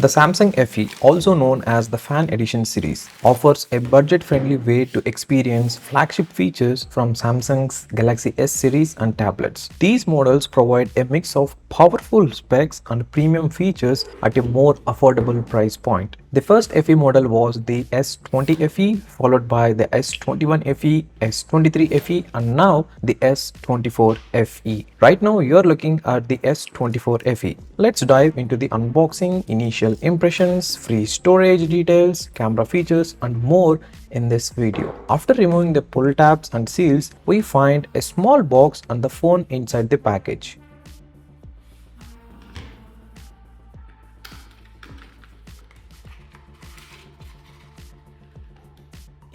The Samsung FE, also known as the Fan Edition series, offers a budget-friendly way to experience flagship features from Samsung's Galaxy S series and tablets. These models provide a mix of powerful specs and premium features at a more affordable price point. The first FE model was the S20 FE, followed by the S21 FE, S23 FE, and now the S24 FE. Right now, you're looking at the S24 FE. Let's dive into the unboxing, initial impressions, free storage details, camera features, and more in this video. After removing the pull tabs and seals, we find a small box and the phone inside the package.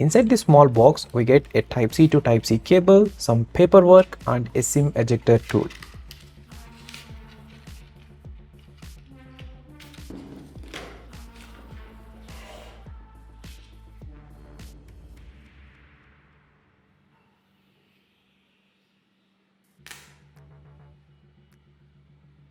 Inside this small box, we get a Type-C to Type-C cable, some paperwork, and a SIM ejector tool.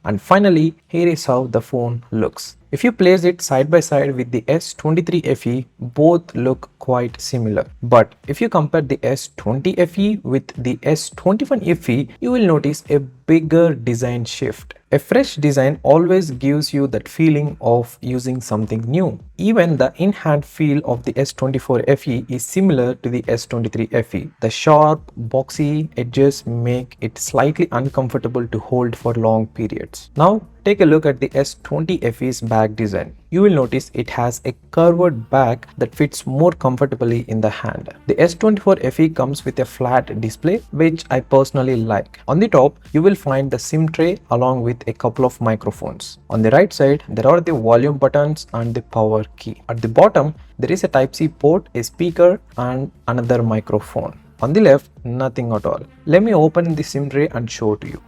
And finally, here is how the phone looks. If you place it side by side with the S23 FE, both look quite similar. But if you compare the S20 FE with the S21 FE, you will notice a bigger design shift. A fresh design always gives you that feeling of using something new. Even the in-hand feel of the S24 FE is similar to the S23 FE. The sharp, boxy edges make it slightly uncomfortable to hold for long periods. Now, take a look at the S20 FE's back design. You will notice it has a curved back that fits more comfortably in the hand. The S24 FE comes with a flat display, which I personally like. On the top, you will find the SIM tray along with a couple of microphones. On the right side, there are the volume buttons and the power key. At the bottom, there is a Type-C port, a speaker, and another microphone. On the left, nothing at all. Let me open the SIM tray and show to you.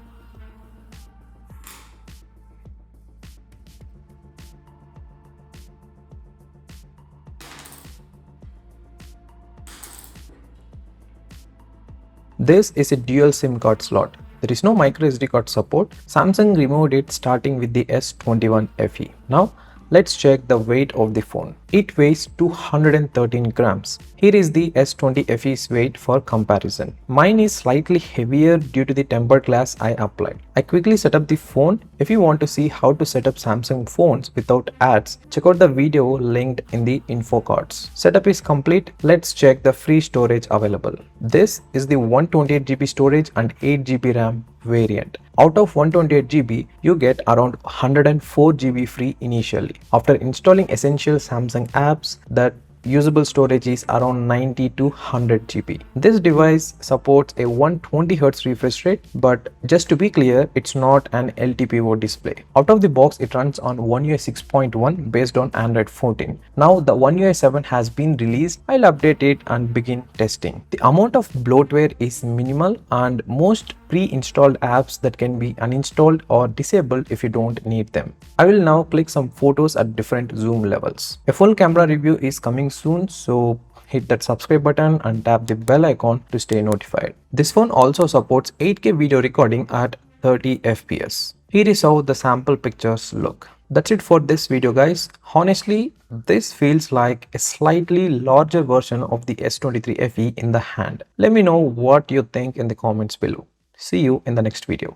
This is a dual SIM card slot. There is no micro SD card support. Samsung removed it starting with the S21 FE. Now, let's check the weight of the phone. It weighs 213 grams. Here is the S20 FE's weight for comparison. Mine is slightly heavier due to the tempered glass I applied. I quickly set up the phone. If you want to see how to set up Samsung phones without ads, check out the video linked in the info cards. Setup is complete. Let's check the free storage available. This is the 128GB storage and 8GB RAM variant. Out of 128GB, you get around 104GB free initially. After installing essential Samsung apps, that usable storage is around 90 to 100GB. This device supports a 120Hz refresh rate, but just to be clear, it's not an LTPO display. Out of the box, it runs on One UI 6.1 based on Android 14. Now the One UI 7 has been released. I'll update it and begin testing. The amount of bloatware is minimal and most pre-installed apps that can be uninstalled or disabled if you don't need them. I will now click some photos at different zoom levels. A full camera review is coming soon, so hit that subscribe button and tap the bell icon to stay notified. This phone also supports 8K video recording at 30 FPS. Here is how the sample pictures look. That's it for this video, guys. Honestly, this feels like a slightly larger version of the S23 FE in the hand. Let me know what you think in the comments below. See you in the next video.